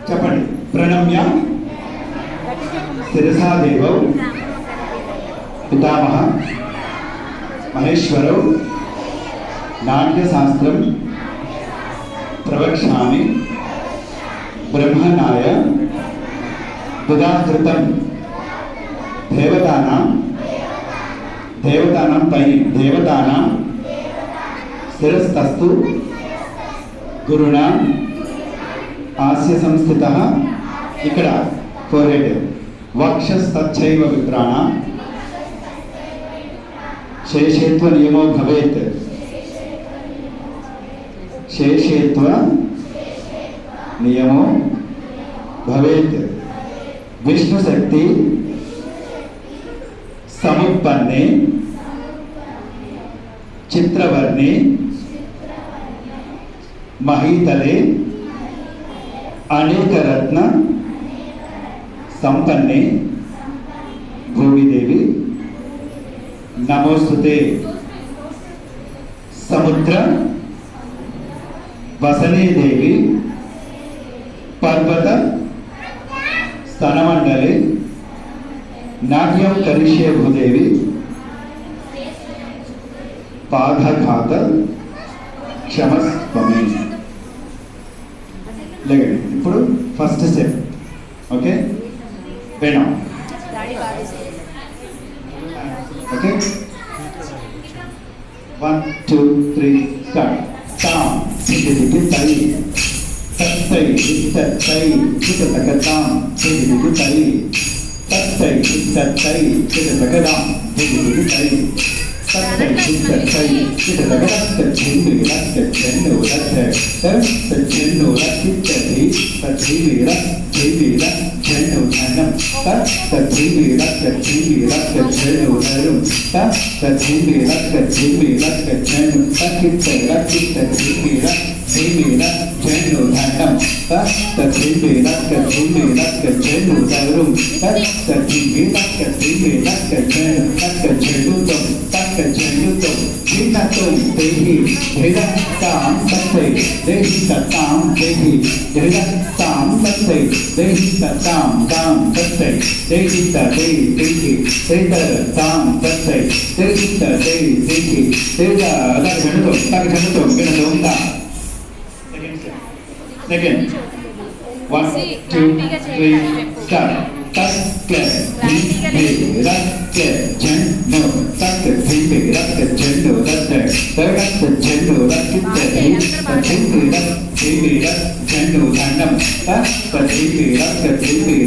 చెప్పండి. ప్రణమ్య శిరసాదేవౌ పితామహ మహేశ్వరౌ నాట్యశాస్త్రం ప్రవక్ష్యామి బ్రహ్మణాయ ఉదాహృతం దేవతానాం పై దేవతానాం శిరస్తస్తు గురుణా ఆస్య సంస్థిత. ఇక్కడ కోరేటివ్ వక్షస్తచ్చైవ విప్రాణాం శేషేత్వ నియమో భవేత్. శేషేత్వ నియమో భవేత్. విష్ణు శక్తి సముత్పన్నే చిత్రవర్ణే మహీతలే అనేక రత్న సంపన్నే భూమిదేవి నమోస్తుతే. సముద్ర వసనే దేవి పర్వత స్తనమండలే నాట్యం కరిష్యే భూదేవి పాదఘాత క్షమస్వమి. లేకండి. ఇప్పుడు ఫస్ట్ స్టెప్. ఓకే, వేణం. Okay, 1 2 3 start. తాం సిద్ధికి తై తత్తై తత్తై చితతకతాం సిద్ధికి తై తత్తై తత్తై చితతకదాం సిద్ధికి తై తత్తై తత్తై చితతకదత్త చింది రక్త చెన్ను రక్త చెన్ను రక్తిత్తది తత్తివిర చిందిర చెన్ను ధనం తత్తివిర చెన్ను ధనం తత్తివిర చెన్ను తక్కిత్తర చిందిర చిందిర చెన్ను ధనం తత్తివిర చెన్ను ధనం తత్తివిర చెన్ను చెన్నుతం చెన్నుతం చిన్నతం దేహి ధృతాం తత్తై దేహి తత్తాం దేహి ధృతాం తత్తై దేహి తత్తాం తాం తత్తై దేహి తదే దేహి ధృతాం తత్తై దేహి తదే దేహి ధృతం గణతం. Second 1 2 3 start. తత్క ధింపి రత్క జన్ను తత్క ధింపి రత్క జన్ను రత్క తత్క జన్ను రత్కిత్తది ధింపి రత్ జన్ను ధనం తత్క ధింపి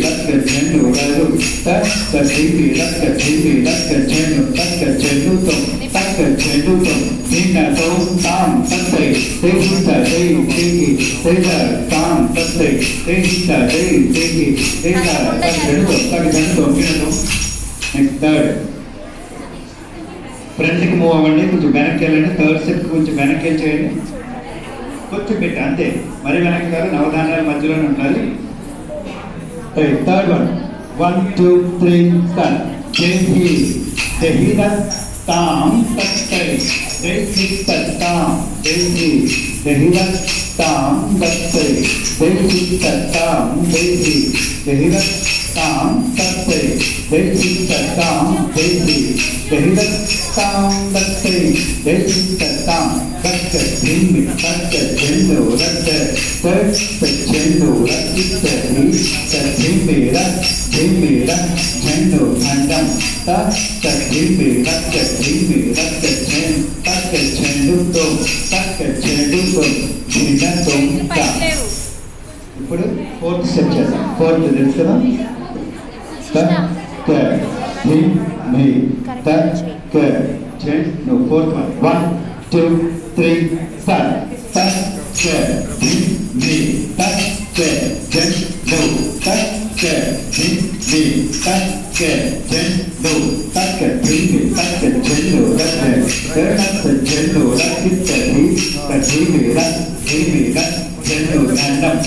రత్క జన్ను రరు తత్క ధింపి రత్క జన్ను తత్క జన్నుతం భిన్నతం తాం తత్తై దేహి తదే దేహి తాం తత్తై దేహి తదే దేహి నెక్స్ట్ థర్డ్. ఫ్రంట్కి మూవ్ అవ్వండి, కొంచెం వెనక్కి వెళ్ళండి. థర్డ్ స్టెప్ కొంచెం వెనక్కి చేయండి, కొంచెం పెట్టి అంతే. మరి వెనక్కి కాదు, నవధాన్యాల మధ్యలోనే ఉండాలి. Third 1 2 3 start. దేహి దేహిర తాం తత్తై దేహి తత్తాం దేహి దేహిర తాం తత్తై దేహి తత్తాం దేహి దేహిర తాం తత్తై దేహి తత్తాం దేహి దేహిర తాం తత్తై దేహి తత్తాం తత్క ధింపి తత్క జన్ను రత్క తత్క జన్ను రత్కిత్తది తద్ధింపి రత్ జన్ను ధనం తత్క ధింపి రత్క జన్ తత్క జన్నుతం భిన్నతం. ఇప్పుడు ఫోర్త్ స్టెప్ చేద్దాం. ఫోర్త్ తెలుసు కదా. తత్క ధింపి తత్క జన్ను. Fourth 1 2 3 start. తత్క ధింపి తత్క జన్ను తత్క ధింపి తత్క జన్ను తత్క ధింపి తత్క జన్ను రత్క జన్ను రత్కిత్తది తద్ధింపి రత్ జన్ను ధనం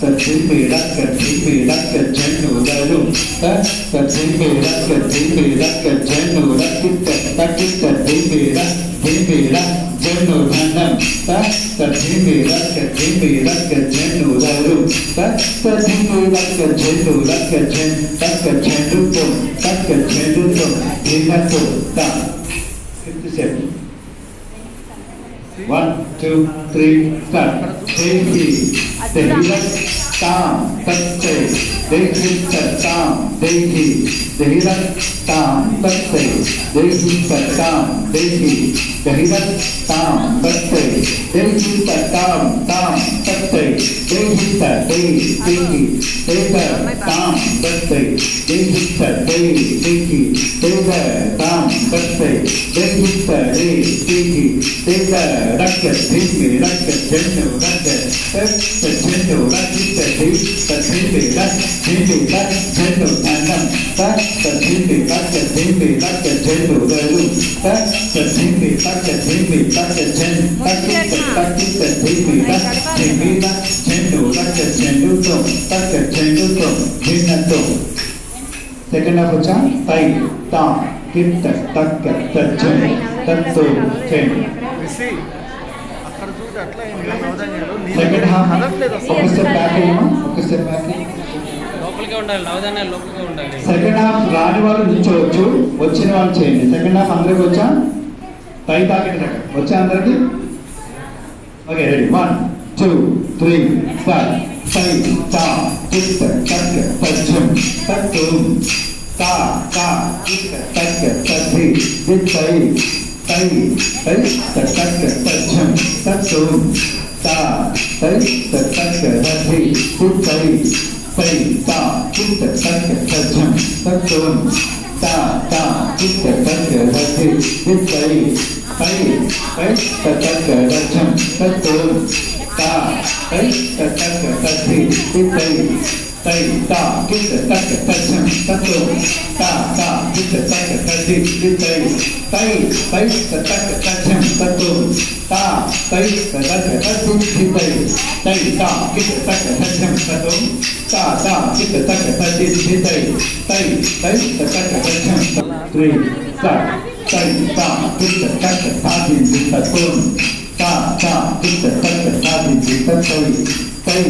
తద్ధింపి రత్క జన్ను రరు తద్ధింపి రత్క జన్ను రత్కిత్త తక్కిత్త ధింపి రత్ धिमी रक जन्नु धनम तत् धिमी रक जन्नु दरु तत् धिमी रक जन्नु जन तत् जन्नु तुम धिना तो ता 57 1 2 3 start देही देहिरक ताम तत्ते देही तत्ताम देही देहिरक ताम तत्ते देही तत्ताम देही देहिरक ताम तत्ते देही तत्ताम ताम तत्ते देही तत्ते देही देही ताम तत्ते देही तत्ते देही देही ताम तत्ते देही तत्ते देही देही रक्त धिमी रक्त जन्नु रक्त जन्नु रक्त धिमी रक्त जन्नु धनम तत् धिमी रक्त जन्नु दरु तत् धिमी रक्त जन तत् धिमी रक्त जन्नु तुम तत् जन्नु तुम भिन्न तुम सेकंड हाफ వచ్చా తై తా కిట్ తక్ తజ్జం తత్తు చెన్ సెకండ్ హాఫ్ ఒక స్టెప్ బ్యాక్ అయ్యమా ఒక స్టెప్ బ్యాక్ లోపలికే ఉండాలి నవధాన్యాలు లోపలికే ఉండాలి సెకండ్ హాఫ్ రాని వాళ్ళు నిల్చోవచ్చు వచ్చిన వాళ్ళు చేయండి సెకండ్ హాఫ్ అందరికి వచ్చా తై తాకిట వచ్చా అందరికి ఓకే రెడీ 1 2 3 స్టార్ట్ తై తా కిట్ తక్ తజ్జం తత్తు ता ता किट तक तद्धि दित तै तै तै तक तज्जम तत्तुम ता तै तक तद्धि दित तै तै ता किट तक तज्जम तत्तुम ता ता किट तक तद्धि दित तै तै तै तक तज्जम तत्तुम ता तै तक तद्धि दित तै तै ता किट तक तज्जम तत्तुम ता ता किट तक तद्धि दित तै तै तै तक तज्जम तत्तुम ता तै तक तद्धि दित तै तै ता किट तक तज्जम तत्तुम ता ता किट तक तद्धि दित तै तै तै तक तज्जम 3 start तै ता किट तक तद्धि दित तत्तुम ता ता किट तक तद्धि दित तै तै